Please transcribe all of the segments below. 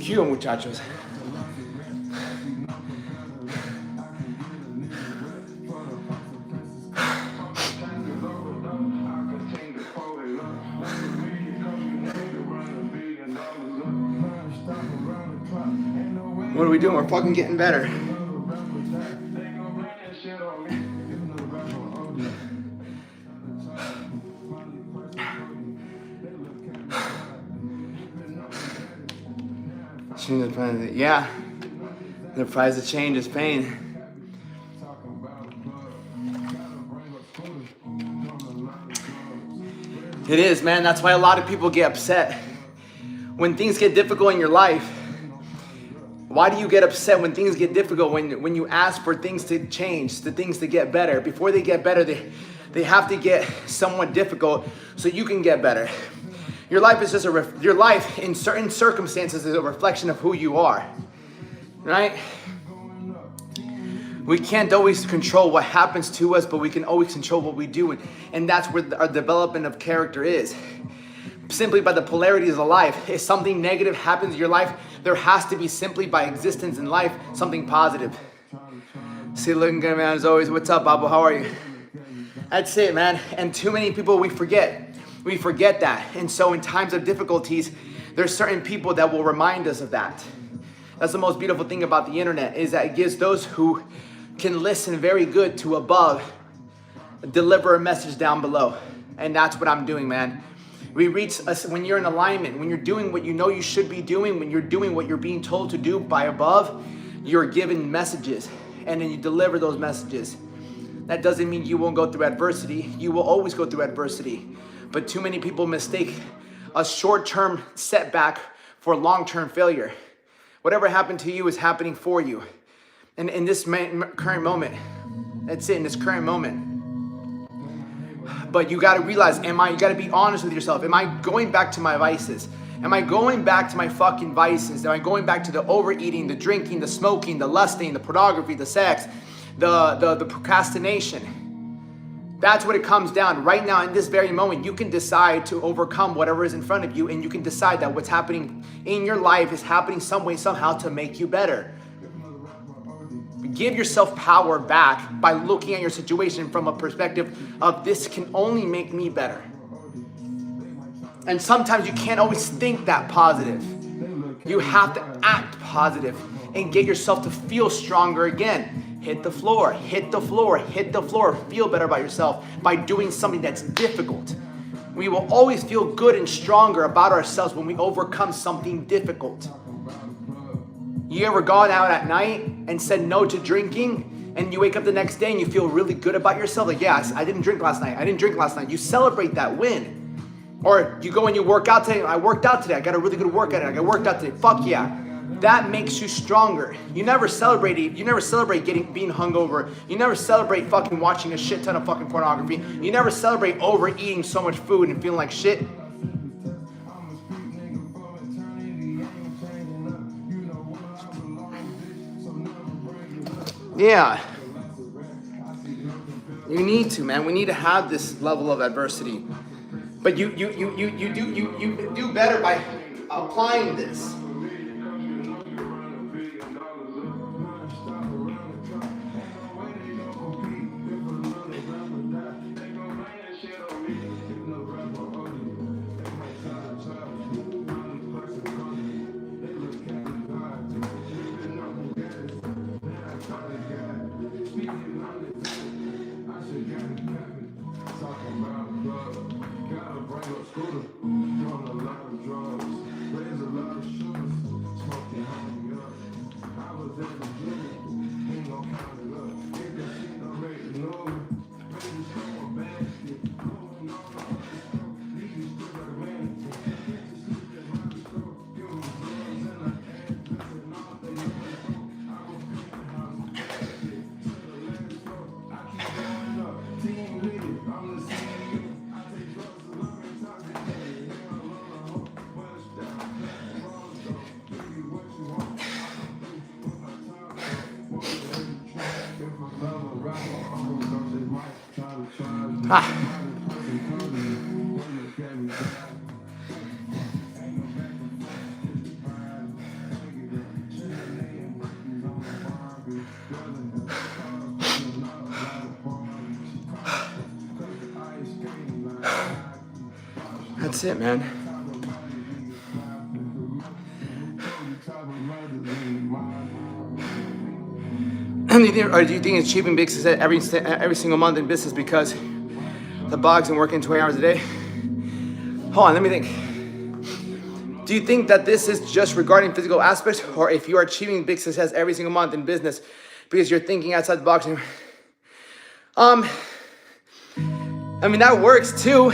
Cue, muchachos. What are we doing? We're fucking getting better. Yeah, the price of change is pain. It is, man. That's why a lot of people get upset when things get difficult in your life. Why do you get upset when things get difficult? When you ask for things to change, the things to get better. Before they get better, they have to get somewhat difficult so you can get better. Your life is just your life in certain circumstances is a reflection of who you are, right? We can't always control what happens to us, but we can always control what we do, and that's where our development of character is. Simply by the polarities of life. If something negative happens in your life, there has to be simply by existence in life something positive. See, looking good, man, as always. What's up, Babu? How are you? That's it, man. And too many people, we forget that. And so in times of difficulties, there's certain people that will remind us of that. That's the most beautiful thing about the internet, is that it gives those who can listen very good to above deliver a message down below. And that's what I'm doing, man. We reach us when you're in alignment, when you're doing what you know you should be doing, when you're doing what you're being told to do by above, you're given messages, and then you deliver those messages. That doesn't mean you won't go through adversity. You will always go through adversity. But too many people mistake a short-term setback for long-term failure. Whatever happened to you is happening for you. And in this current moment, that's it, in this current moment. But you got to realize, you got to be honest with yourself. Am I going back to my vices? Am I going back to my fucking vices? Am I going back to the overeating, the drinking, the smoking, the lusting, the pornography, the sex, the procrastination? That's what it comes down. Right now, in this very moment, you can decide to overcome whatever is in front of you, and you can decide that what's happening in your life is happening some way, somehow to make you better. Give yourself power back by looking at your situation from a perspective of this can only make me better. And sometimes you can't always think that positive. You have to act positive and get yourself to feel stronger again. Hit the floor, hit the floor, hit the floor. Feel better about yourself by doing something that's difficult. We will always feel good and stronger about ourselves when we overcome something difficult. You ever gone out at night and said no to drinking, and you wake up the next day and you feel really good about yourself? Like, yeah, I didn't drink last night. I didn't drink last night. You celebrate that win. Or you go and you work out today. I worked out today. I got a really good workout. I got worked out today. Fuck yeah. That makes you stronger. You never celebrate being hungover. You never celebrate fucking watching a shit ton of fucking pornography. You never celebrate overeating so much food and feeling like shit. Yeah. You need to, man. We need to have this level of adversity. But you do better by applying this. Scooter, doing a lot of drugs, raise a lot of sugar. Ah. That's it, man. Or do you think achieving big success every single month in business because the box and working 20 hours a day? Hold on, let me think. Do you think that this is just regarding physical aspects, or if you are achieving big success every single month in business because you're thinking outside the box? I mean, that works too.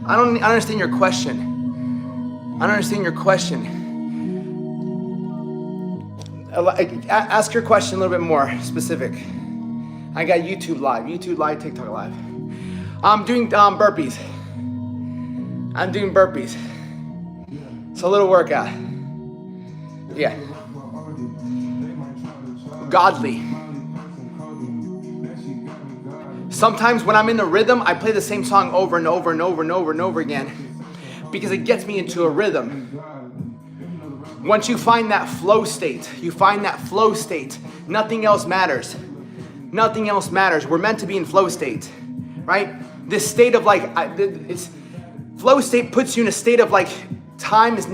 I don't understand your question. I don't understand your question. Ask your question a little bit more specific. I got YouTube Live, TikTok Live. I'm doing burpees. I'm doing burpees. It's a little workout. Yeah. Godly. Sometimes when I'm in the rhythm, I play the same song over and over and over and over and over again because it gets me into a rhythm. Once you find that flow state, nothing else matters. Nothing else matters. We're meant to be in flow state, right? This state of flow state puts you in a state of like time is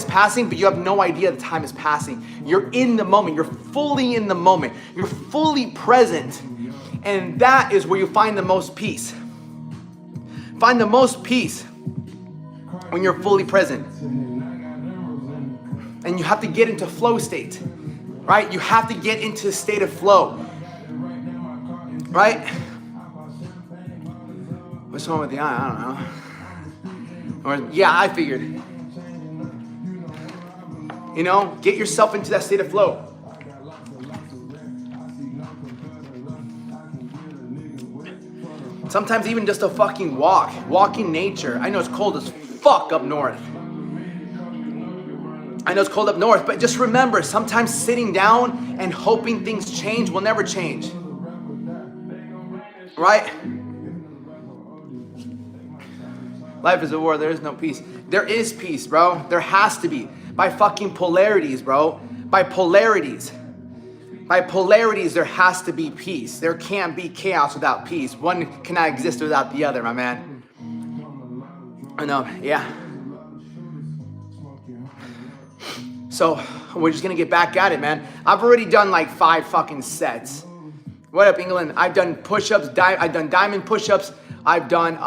passing, but you have no idea the time is passing. You're in the moment. You're fully in the moment. You're fully present. And that is where you find the most peace. Find the most peace when you're fully present. And you have to get into flow state, right? You have to get into a state of flow, right? What's wrong with the eye? I don't know. Or, yeah, I figured. You know, get yourself into that state of flow. Sometimes even just a fucking walk in nature. I know it's cold as fuck up north. I know it's cold up north, but just remember, sometimes sitting down and hoping things change will never change. Right? Life is a war, there is no peace. There is peace, bro. There has to be. By fucking polarities, bro. By polarities. By polarities, there has to be peace. There can't be chaos without peace. One cannot exist without the other, my man. I know, yeah. So, we're just gonna get back at it, man. I've already done like 5 fucking sets. What up, England? I've done push-ups, I've done diamond push-ups. I've done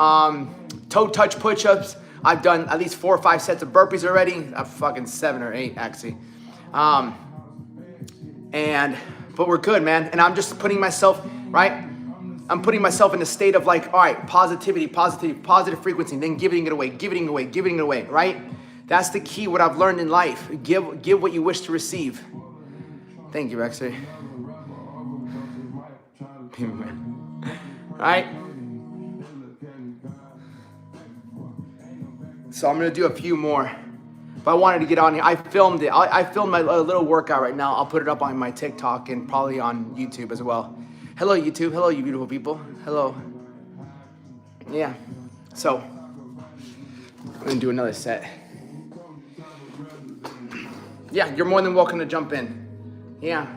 toe touch push-ups. I've done at least 4 or 5 sets of burpees already. Fucking 7 or 8, actually. But we're good, man. And I'm just putting myself, right? I'm putting myself in a state of like, all right, positive frequency, then giving it away, right? That's the key, what I've learned in life. Give what you wish to receive. Thank you, Rexer. Right? So I'm gonna do a few more. But I wanted to get on here. I filmed it. I filmed my little workout right now. I'll put it up on my TikTok and probably on YouTube as well. Hello, YouTube. Hello, you beautiful people. Hello. Yeah. So, I'm going to do another set. Yeah, you're more than welcome to jump in. Yeah.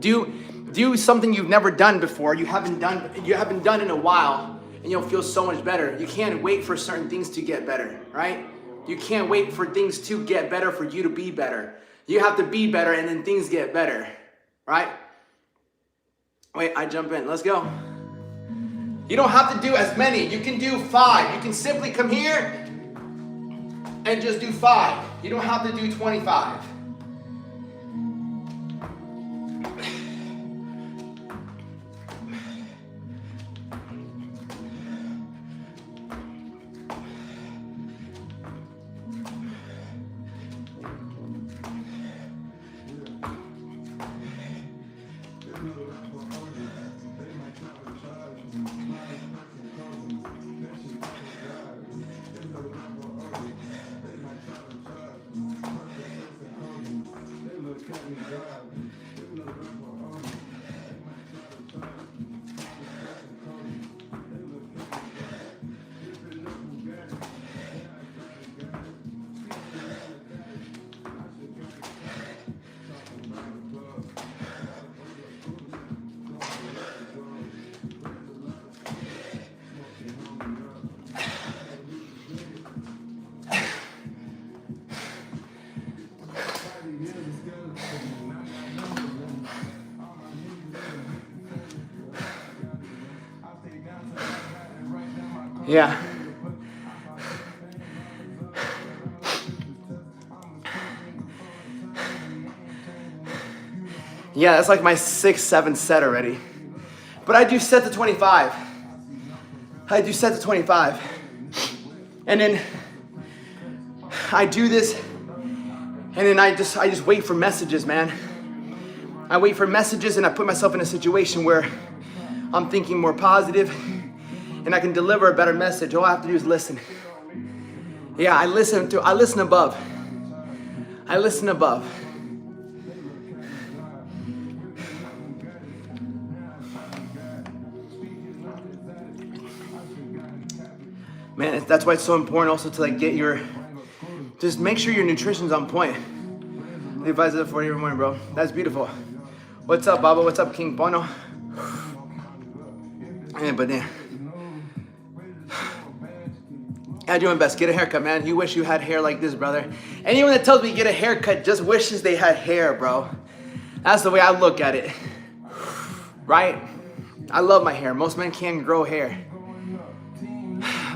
Do something you've never done before. You haven't done in a while, and you'll feel so much better. You can't wait for certain things to get better, right? You can't wait for things to get better for you to be better. You have to be better and then things get better, right? Wait, I jump in. Let's go. You don't have to do as many. You can do 5. You can simply come here and just do 5. You don't have to do 25. Yeah. Yeah, that's like my 6th, 7th set already. But I do set to 25. I do set to 25. And then I do this, and then I just wait for messages, man. I wait for messages, and I put myself in a situation where I'm thinking more positive, and I can deliver a better message. All I have to do is listen. Yeah, I listen above. I listen above. Man, that's why it's so important also to like just make sure your nutrition's on point. The advisor for every morning, bro. That's beautiful. What's up, Baba? What's up, King Bono? Yeah, but yeah. I do my best. Get a haircut, man. You wish you had hair like this, brother. Anyone that tells me get a haircut just wishes they had hair, bro. That's the way I look at it. Right? I love my hair. Most men can't grow hair.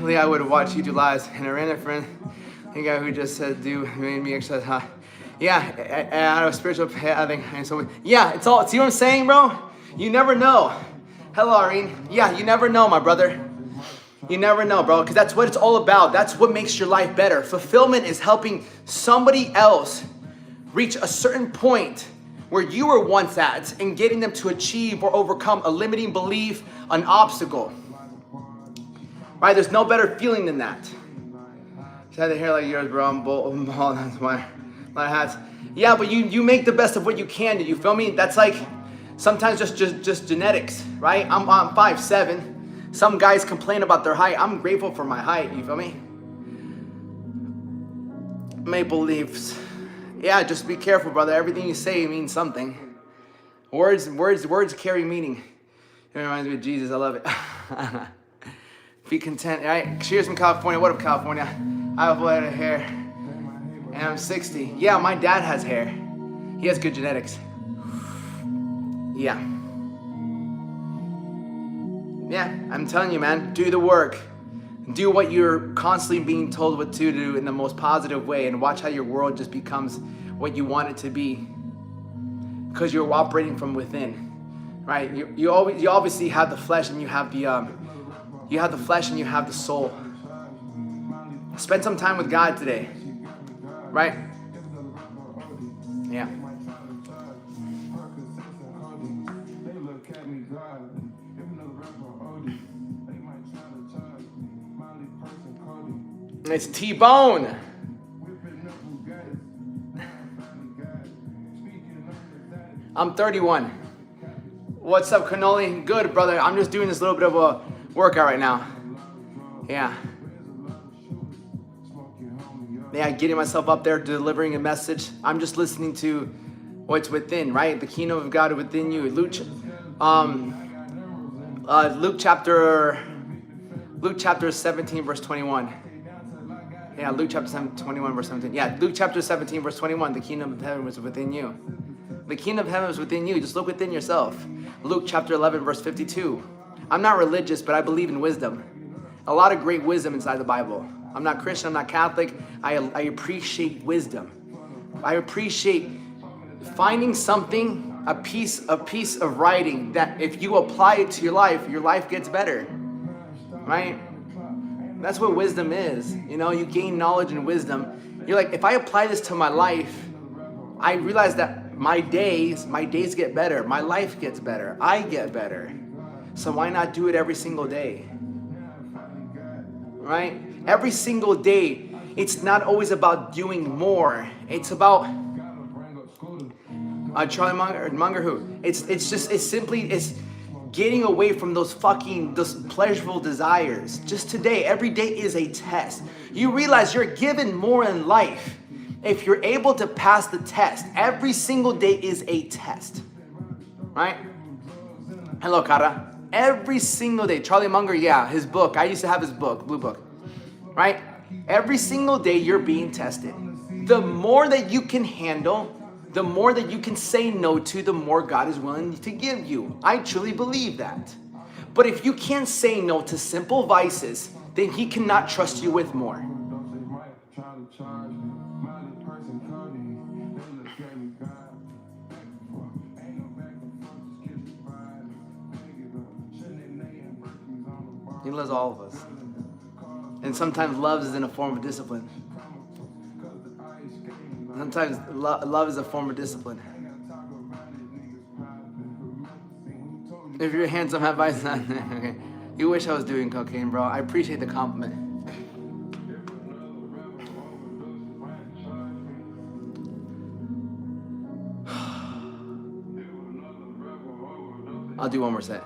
Lee, I would watch YouTube lives, and I ran a friend, the guy who just said, made me exercise, huh? Yeah, out of spiritual, I think, and so, yeah, it's all, see what I'm saying, bro? You never know. Hello, Irene. Yeah, you never know, my brother. You never know, bro, because that's what it's all about. That's what makes your life better. Fulfillment is helping somebody else reach a certain point where you were once at and getting them to achieve or overcome a limiting belief, an obstacle. Right? There's no better feeling than that. Just had the hair like yours, bro. I'm bald. That's my hats. Yeah, but you make the best of what you can. Do you feel me? That's like sometimes just genetics, right? I'm 5'7". Some guys complain about their height. I'm grateful for my height. You feel me? Maple leaves. Yeah, just be careful, brother. Everything you say means something. Words carry meaning. It reminds me of Jesus. I love it. Be content, right? Cheers from California. What up, California? I have a lot of hair, and I'm 60. Yeah, my dad has hair. He has good genetics. Yeah. Yeah, I'm telling you, man. Do the work. Do what you're constantly being told what to do in the most positive way, and watch how your world just becomes what you want it to be. Because you're operating from within, right? You obviously have the flesh, and you have the flesh and you have the soul. Spend some time with God today, right? Yeah. It's T-Bone. I'm 31. What's up, Cannoli? Good, brother. I'm just doing this little bit of a workout right now. Yeah, getting myself up there, delivering a message. I'm just listening to what's within, right? The kingdom of God within you. Luke chapter 17, verse 21. Yeah, Luke chapter 21, verse 17. Yeah, Luke chapter 17, verse 21. The kingdom of heaven was within you. The kingdom of heaven is within you. Just look within yourself. Luke chapter 11, verse 52. I'm not religious, but I believe in wisdom. A lot of great wisdom inside the Bible. I'm not Christian, I'm not Catholic. I appreciate wisdom. I appreciate finding something, a piece of writing that if you apply it to your life gets better. Right? That's what wisdom is. You know, you gain knowledge and wisdom. You're like, if I apply this to my life, I realize that my days get better. My life gets better. I get better. So why not do it every single day? Right? Every single day, it's not always about doing more. It's about Charlie Munger who? It's getting away from those pleasurable desires. Just today, every day is a test. You realize you're given more in life if you're able to pass the test. Every single day is a test. Right? Hello, Kara. Every single day. Charlie Munger, yeah, his book. I used to have his book, Blue Book. Right? Every single day you're being tested. The more that you can handle, the more that you can say no to, the more God is willing to give you. I truly believe that. But if you can't say no to simple vices, then he cannot trust you with more. He loves all of us. And sometimes love is in a form of discipline. Sometimes love is a form of discipline. If you're handsome, have eyes on okay. You wish I was doing cocaine, bro. I appreciate the compliment. I'll do one more set.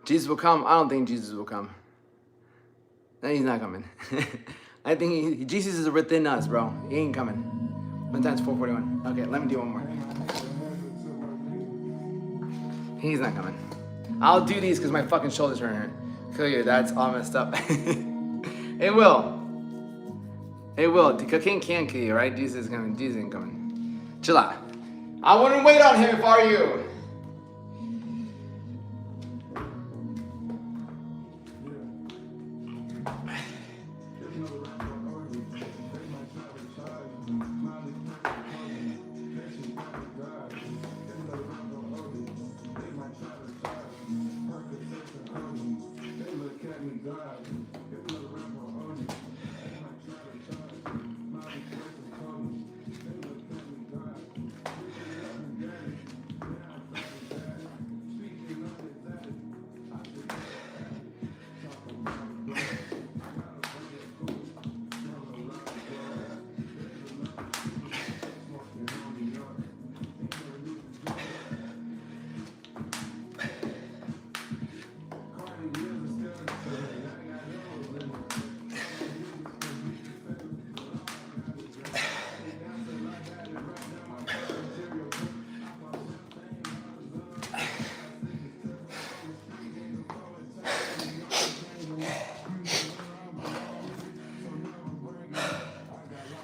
Jesus will come. I don't think Jesus will come. No, he's not coming. I think Jesus is within us, bro. He ain't coming. 1 times 441. Okay, let me do one more. He's not coming. I'll do these because my fucking shoulders hurt. Kill you, that's all messed up. It will. It will. The cocaine can kill you, right? Jesus is coming. Jesus ain't coming. Chill out. I wouldn't wait on him if I were you.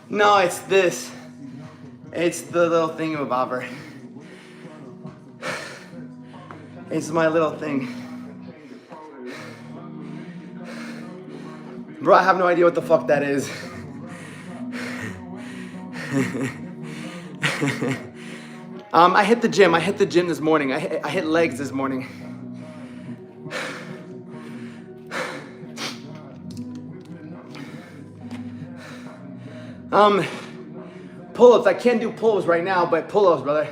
No, it's this. It's the little thingamabobber. It's my little thing. Bro, I have no idea what the fuck that is. I hit the gym. I hit the gym this morning. I hit legs this morning. Pull-ups. I can't do pull-ups right now, but pull-ups, brother.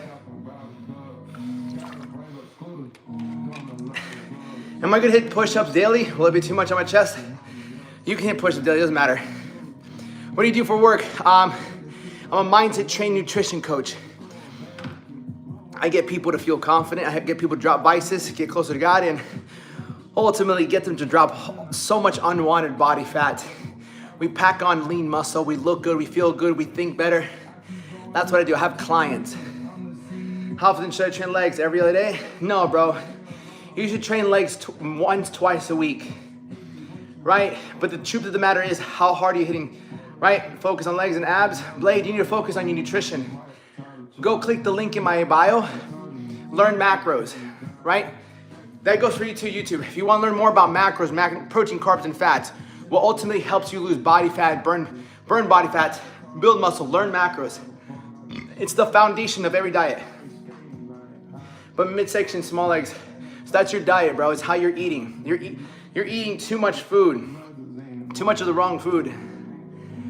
Am I gonna hit push-ups daily? Will it be too much on my chest? You can hit push-ups daily, doesn't matter. What do you do for work? I'm a mindset trained nutrition coach. I get people to feel confident. I get people to drop vices, get closer to God, and ultimately get them to drop so much unwanted body fat. We pack on lean muscle, we look good, we feel good, we think better. That's what I do. I have clients. How often should I train legs? Every other day? No, bro. You should train legs once, twice a week, right? But the truth of the matter is, how hard are you hitting, right? Focus on legs and abs. Blade, you need to focus on your nutrition. Go click the link in my bio, learn macros, right? That goes for you too, YouTube. If you want to learn more about macros, protein, carbs, and fats, what ultimately helps you lose body fat, burn body fat, build muscle, learn macros. It's the foundation of every diet. But midsection, small legs, so that's your diet, bro. It's how you're eating. You're eating too much food, too much of the wrong food.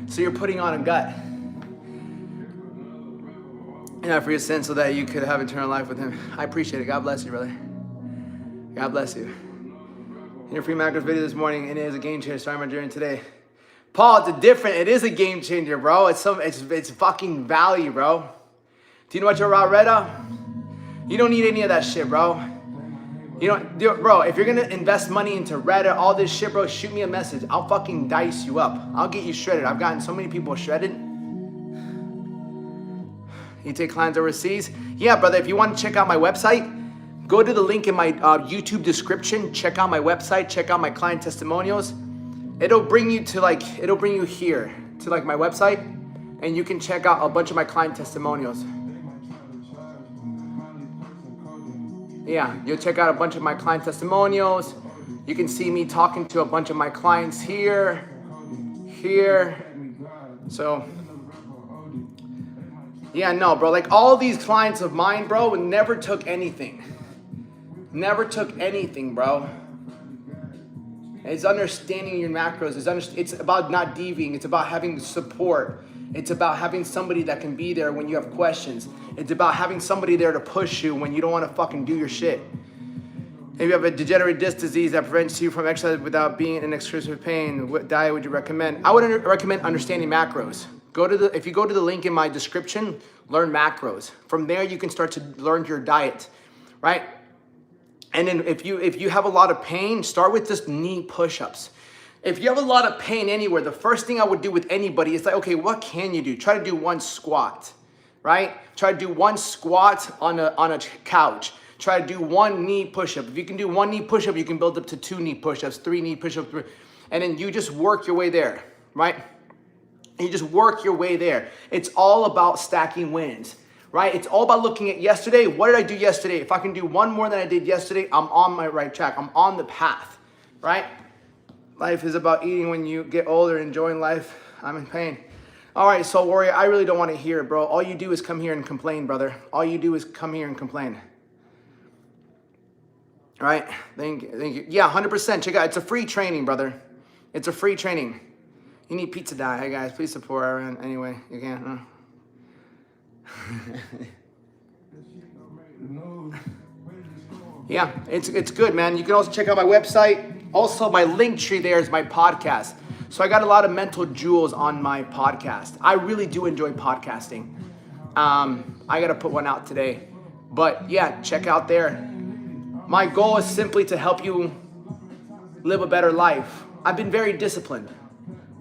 So you're putting on a gut. For your sin, so that you could have eternal life with him. I appreciate it. God bless you, brother. God bless you. In your free macros video this morning, and it is a game changer. Starting my journey today. Paul, it is a game changer, bro. It's fucking value, bro. Do you know what you're Reda? You don't need any of that shit, bro. Bro, if you're gonna invest money into Reddit, all this shit, bro, shoot me a message. I'll fucking dice you up. I'll get you shredded. I've gotten so many people shredded. You take clients overseas? Yeah, brother, if you want to check out my website, go to the link in my YouTube description. Check out my website. Check out my client testimonials. It'll bring you here to like my website, and you can check out a bunch of my client testimonials. Yeah, you'll check out a bunch of my client testimonials. You can see me talking to a bunch of my clients here. So, yeah, no, bro. Like all these clients of mine, bro, never took anything. Never took anything, bro. It's understanding your macros. It's about not deviating. It's about having support. It's about having somebody that can be there when you have questions. It's about having somebody there to push you when you don't want to fucking do your shit. If you have a degenerate disc disease that prevents you from exercise without being in excruciating pain, what diet would you recommend? I would recommend understanding macros. If you go to the link in my description, learn macros. From there, you can start to learn your diet, right? And then if you have a lot of pain, start with just knee push-ups. If you have a lot of pain anywhere, the first thing I would do with anybody is like, okay, what can you do? Try to do one squat, right? Try to do one squat on a couch. Try to do one knee push-up. If you can do one knee push-up, you can build up to 2 knee push-ups, 3 knee push-ups, and then you just work your way there, right? You just work your way there. It's all about stacking wins, right? It's all about looking at yesterday. What did I do yesterday? If I can do one more than I did yesterday, I'm on my right track. I'm on the path, right? Life is about eating when you get older, enjoying life. I'm in pain. All right, Soul Warrior, I really don't want to hear it, bro. All you do is come here and complain, brother. All you do is come here and complain. All right, thank you. Yeah, 100%. Check out, it's a free training, brother. It's a free training. You need pizza diet. Hey, guys, please support Aaron anyway you can. Yeah, it's good, man. You can also check out my website. Also, my link tree there is my podcast. So I got a lot of mental jewels on my podcast. I really do enjoy podcasting. I got to put one out today. But yeah, check out there. My goal is simply to help you live a better life. I've been very disciplined,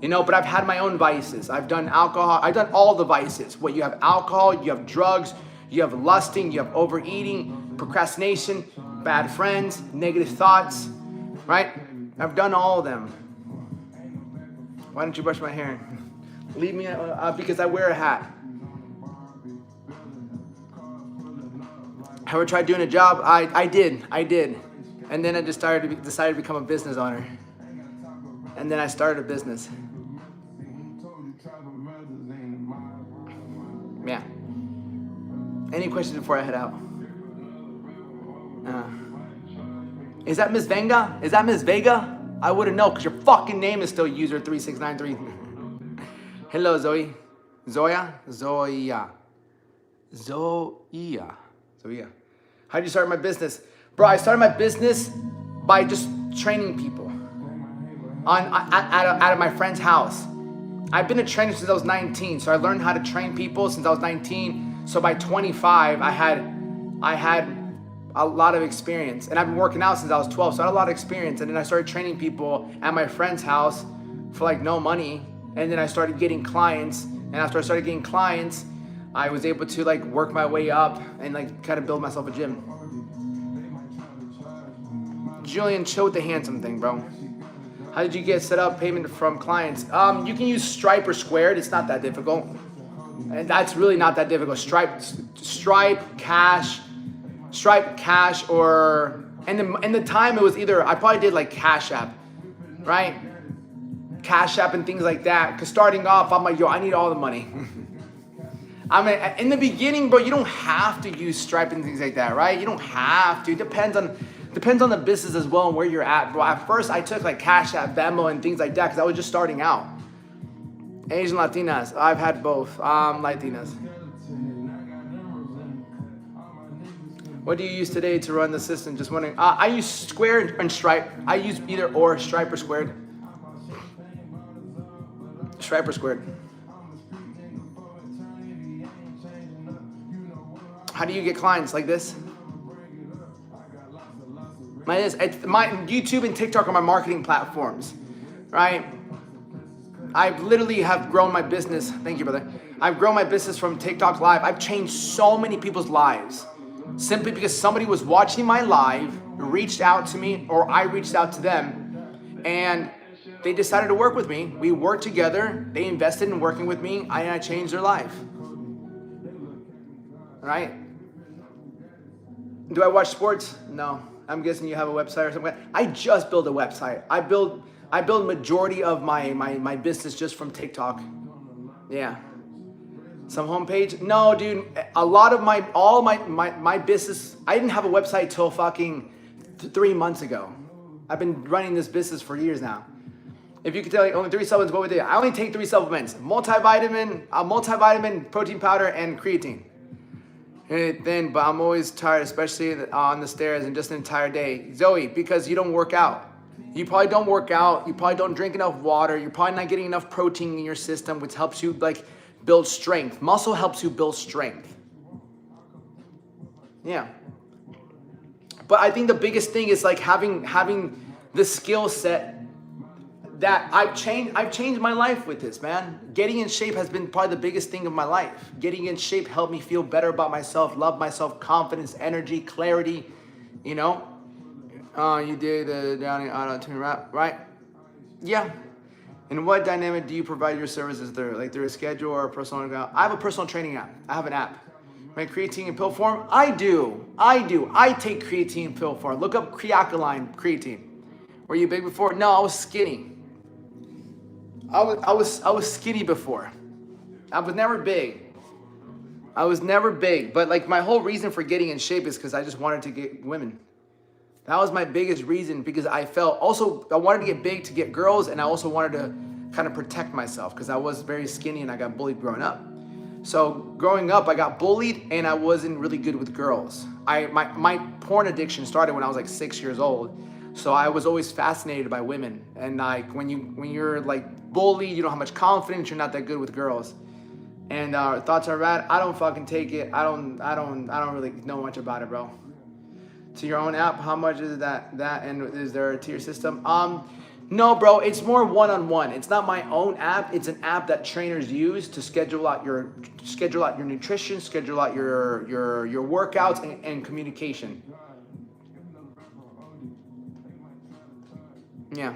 but I've had my own vices. I've done alcohol. I've done all the vices. What you have alcohol, you have drugs, you have lusting, you have overeating, procrastination, bad friends, negative thoughts, right? I've done all of them. Why don't you brush my hair? Leave me because I wear a hat. Ever tried doing a job? I did. And then I just decided to become a business owner. And then I started a business. Yeah. Any questions before I head out? Is that Miss Venga? Is that Miss Vega? I wouldn't know because your fucking name is still user3693. Hello, Zoe. Zoya. How did you start my business? Bro, I started my business by just training people out of my friend's house. I've been a trainer since I was 19, so I learned how to train people since I was 19. So by 25, I had a lot of experience, and I've been working out since I was 12, so I had a lot of experience. And then I started training people at my friend's house for like no money, and then I started getting clients. And after I started getting clients, I was able to like work my way up and like kind of build myself a gym. Julian, chill with the handsome thing, bro. How did you get set up payment from clients? You can use Stripe or Squared. It's not that difficult. And that's really not that difficult. Stripe, Cash, or in the time it was either, I probably did like Cash App, right? Cash App and things like that. Cause starting off, I'm like, yo, I need all the money. I mean, in the beginning, bro, you don't have to use Stripe and things like that, right? You don't have to. It depends on the business as well and where you're at, bro. At first, I took like Cash App, Venmo, and things like that because I was just starting out. Asian Latinas, I've had both. Latinas. What do you use today to run the system? Just wondering. I use Square and Stripe. I use either or, Stripe or Squared. Stripe or Squared. How do you get clients like this? My YouTube and TikTok are my marketing platforms, right? I literally have grown my business. Thank you, brother. I've grown my business from TikTok Live. I've changed so many people's lives simply because somebody was watching my live, reached out to me, or I reached out to them, and they decided to work with me. We worked together. They invested in working with me, and I changed their life. Right? Do I watch sports? No. I'm guessing you have a website or something. I just built a website. I build majority of my business just from TikTok. Yeah. Some homepage? No, dude. A lot of my business. I didn't have a website till fucking 3 months ago. I've been running this business for years now. If you could tell me only 3 supplements, what would they? I only take 3 supplements: multivitamin, protein powder, and creatine. And then, but I'm always tired, especially on the stairs and just an entire day. Zoe, because you don't work out. You probably don't work out. You probably don't drink enough water. You're probably not getting enough protein in your system, which helps you like build strength. Muscle helps you build strength. Yeah. But I think the biggest thing is like having the skill set that I've changed my life with this, man. Getting in shape has been probably the biggest thing of my life. Getting in shape helped me feel better about myself, love myself, confidence, energy, clarity, you know? You did the Downing auto tune rap, right? Yeah. And what dynamic do you provide your services through? Like through a schedule or a personal account? I have a personal training app. I have an app. My creatine in pill form? I do. I take creatine in pill form. Look up Creacoline creatine. Were you big before? No, I was skinny. I was skinny before. I was never big. But like my whole reason for getting in shape is because I just wanted to get women. That was my biggest reason, because I felt also I wanted to get big to get girls, and I also wanted to kind of protect myself because I was very skinny and I got bullied growing up. So growing up, I got bullied and I wasn't really good with girls. My porn addiction started when I was like 6 years old. So I was always fascinated by women, and like when you're like bullied, you don't have much confidence, you're not that good with girls. And thoughts are rad. I don't fucking take it. I don't really know much about it, bro. To your own app, how much is that? And is there a tier system? No, bro. It's more one-on-one. It's not my own app. It's an app that trainers use to schedule out your nutrition, schedule out your workouts and communication. Yeah.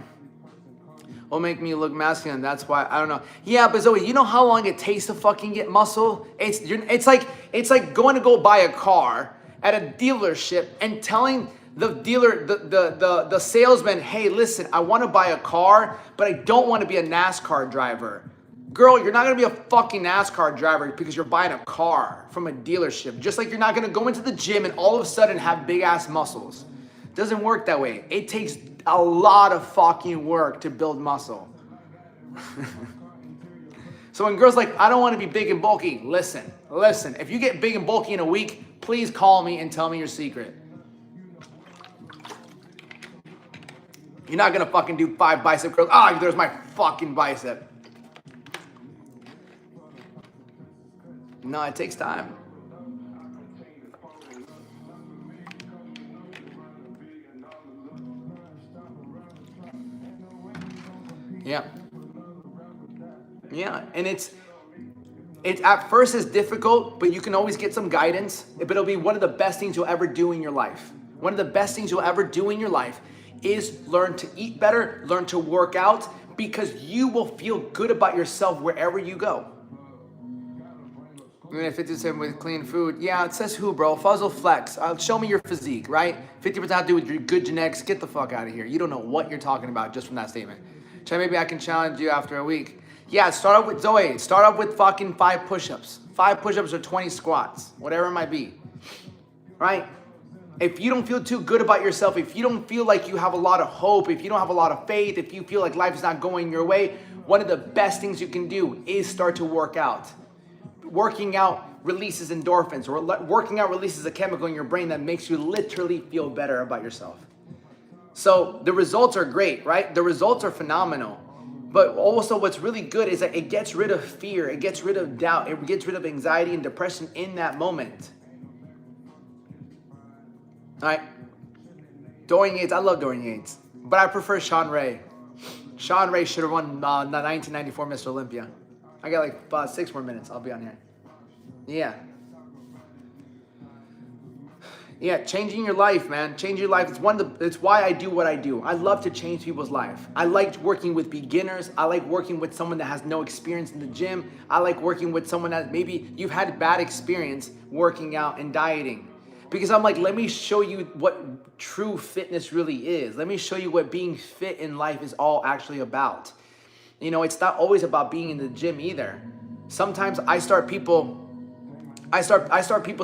Will make me look masculine. That's why I don't know. Yeah, but Zoe, you know how long it takes to fucking get muscle? It's like going to go buy a car at a dealership and telling the dealer, the salesman, hey, listen, I want to buy a car, but I don't want to be a NASCAR driver. Girl, you're not going to be a fucking NASCAR driver because you're buying a car from a dealership. Just like you're not going to go into the gym and all of a sudden have big ass muscles. It doesn't work that way. It takes a lot of fucking work to build muscle. So when girls like, I don't want to be big and bulky, listen. If you get big and bulky in a week, please call me and tell me your secret. You're not gonna fucking do 5 bicep curls. Ah, there's my fucking bicep. No, it takes time. Yeah, and it's at first it's difficult, but you can always get some guidance. But it'll be one of the best things you'll ever do in your life. One of the best things you'll ever do in your life is learn to eat better, learn to work out, because you will feel good about yourself wherever you go. 50% with clean food. Yeah, it says who, bro? Fuzzle Flex. Show me your physique, right? 50% have to do with your good genetics. Get the fuck out of here. You don't know what you're talking about just from that statement. Try, maybe I can challenge you after a week. Yeah, start off with Zoe. Start off with fucking 5 push-ups. 5 push-ups or 20 squats, whatever it might be, right? If you don't feel too good about yourself, if you don't feel like you have a lot of hope, if you don't have a lot of faith, if you feel like life is not going your way, one of the best things you can do is start to work out. Working out releases endorphins, or working out releases a chemical in your brain that makes you literally feel better about yourself. So the results are great, right? The results are phenomenal. But also what's really good is that it gets rid of fear, it gets rid of doubt, it gets rid of anxiety and depression in that moment. All right. Dorian Yates, I love Dorian Yates, but I prefer Sean Ray. Sean Ray should have won the 1994 Mr. Olympia. I got like 6 more minutes. I'll be on here. Yeah, changing your life, man. Changing your life. It's why I do what I do. I love to change people's life. I like working with beginners. I like working with someone that has no experience in the gym. I like working with someone that maybe you've had bad experience working out and dieting. Because I'm like, let me show you what true fitness really is. Let me show you what being fit in life is all actually about. You know, it's not always about being in the gym either. Sometimes I start people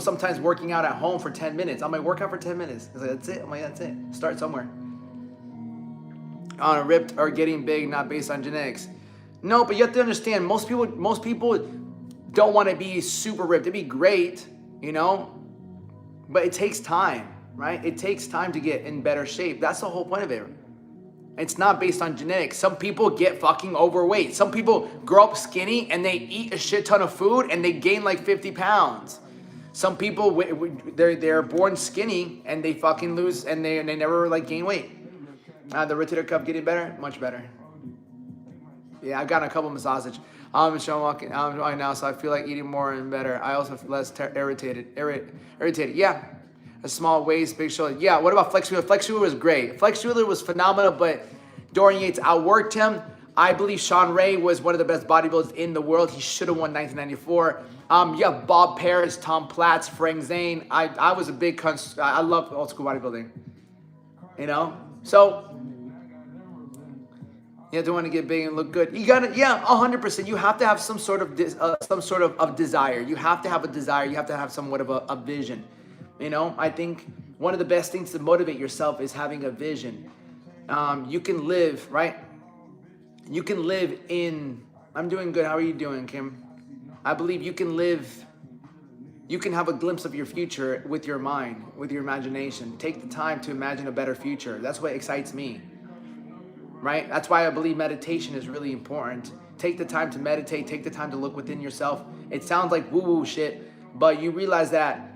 sometimes working out at home for 10 minutes. I'm like, work out for 10 minutes. It's like, that's it. I'm like, that's it. Start somewhere. On a ripped or getting big, not based on genetics. No, but you have to understand, most people don't want to be super ripped. It'd be great, you know, but it takes time, right? It takes time to get in better shape. That's the whole point of it. It's not based on genetics. Some people get fucking overweight. Some people grow up skinny and they eat a shit ton of food and they gain like 50 pounds. Some people, they're born skinny and they fucking lose and they never like gain weight. The rotator cuff getting better? Much better. Yeah, I've gotten a couple massages. I'm walking now, so I feel like eating more and better. I also feel less irritated. Yeah. A small waist, big shoulder. Yeah, what about Flex Wheeler? Flex Wheeler was great. Flex Wheeler was phenomenal, but Dorian Yates outworked him. I believe Sean Ray was one of the best bodybuilders in the world. He should have won 1994. You have Bob Paris, Tom Platz, Frank Zane. I was a big I love old school bodybuilding. You know? So you have to want to get big and look good. You gotta, 100%. You have to have some sort of desire. You have to have a desire. You have to have somewhat of a vision. You know, I think one of the best things to motivate yourself is having a vision. You can live, right? You can live in, I'm doing good. How are you doing, Kim? I believe you can live, you can have a glimpse of your future with your mind, with your imagination. Take the time to imagine a better future. That's what excites me, right? That's why I believe meditation is really important. Take the time to meditate. Take the time to look within yourself. It sounds like woo-woo shit, but you realize that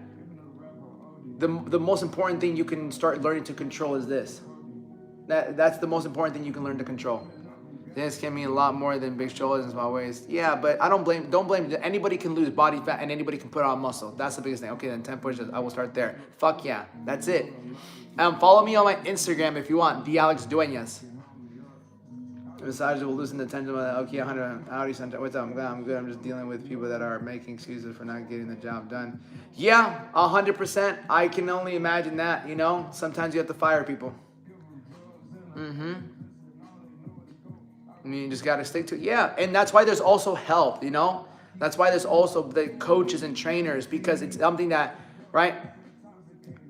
the most important thing you can start learning to control is this. That's the most important thing you can learn to control. This can mean a lot more than big shoulders and small waist. Yeah, but don't blame. Anybody can lose body fat and anybody can put on muscle. That's the biggest thing. Okay, then 10 push-ups. I will start there. Fuck yeah, that's it. Follow me on my Instagram if you want. The Alex Duenas. Massages will loosen the tension. Okay, 100. Howdy, Santa. What's up? I'm good. I'm just dealing with people that are making excuses for not getting the job done. Yeah, 100%. I can only imagine that. You know, sometimes you have to fire people. I mean, you just got to stick to it. Yeah, and that's why there's also help. You know, that's why there's also the coaches and trainers, because it's something that, right?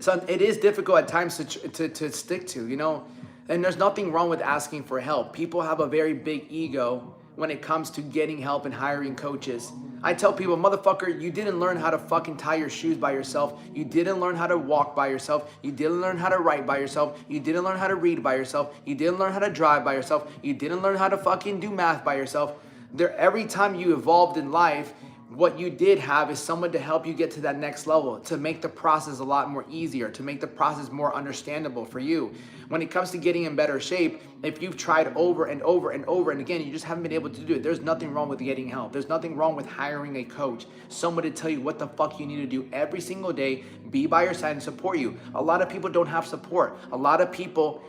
So it is difficult at times to stick to. You know. And there's nothing wrong with asking for help. People have a very big ego when it comes to getting help and hiring coaches. I tell people, motherfucker, you didn't learn how to fucking tie your shoes by yourself. You didn't learn how to walk by yourself. You didn't learn how to write by yourself. You didn't learn how to read by yourself. You didn't learn how to drive by yourself. You didn't learn how to fucking do math by yourself. Every time you evolved in life, what you did have is someone to help you get to that next level, to make the process a lot more easier, to make the process more understandable for you. When it comes to getting in better shape, if you've tried over and over and over and again, you just haven't been able to do it, there's nothing wrong with getting help. There's nothing wrong with hiring a coach, someone to tell you what the fuck you need to do every single day, be by your side and support you. A lot of people don't have support. A lot of people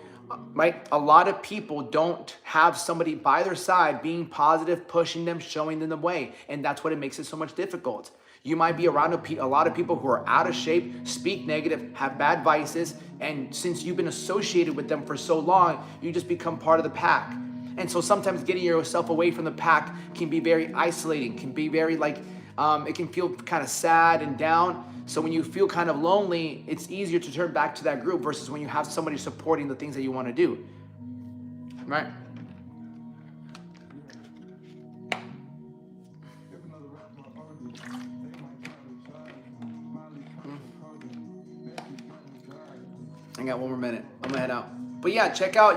don't have somebody by their side being positive, pushing them, showing them the way. And that's what it makes it so much difficult. You might be around a lot of people who are out of shape, speak negative, have bad vices, and since you've been associated with them for so long, you just become part of the pack. And so sometimes getting yourself away from the pack can be very isolating, can be very it can feel kind of sad and down. So when you feel kind of lonely, it's easier to turn back to that group versus when you have somebody supporting the things that you want to do, right? I got one more minute. I'm gonna head out. But yeah,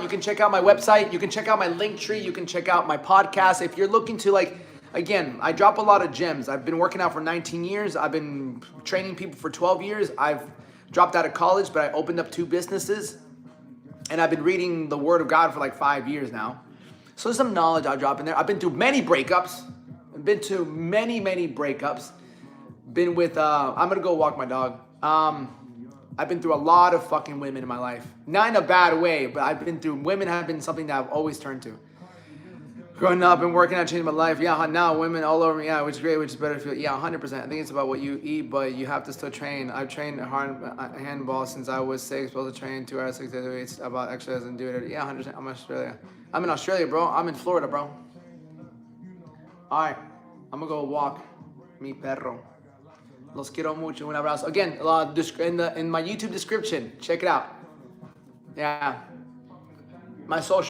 you can check out my website. You can check out my link tree. You can check out my podcast. If you're looking to again, I drop a lot of gems. I've been working out for 19 years. I've been training people for 12 years. I've dropped out of college, but I opened up 2 businesses. And I've been reading the Word of God for 5 years now. So there's some knowledge I'll drop in there. I've been through many breakups. I've been to many breakups. Been with, I'm going to go walk my dog. I've been through a lot of fucking women in my life. Not in a bad way, but women have been something that I've always turned to. Growing up and working out changed my life. Yeah, now women all over me. Yeah, which is great, which is better. Feel. Yeah, 100%. I think it's about what you eat, but you have to still train. I've trained hard handball since I was 6. Supposed to train 2 hours 6 days a week. It's about exercise and do it. Yeah, 100%. I'm in Australia. I'm in Australia, bro. I'm in Florida, bro. All right, I'm gonna go walk. Mi perro. Los quiero mucho. Un abrazo. Again, in my YouTube description. Check it out. Yeah, my social.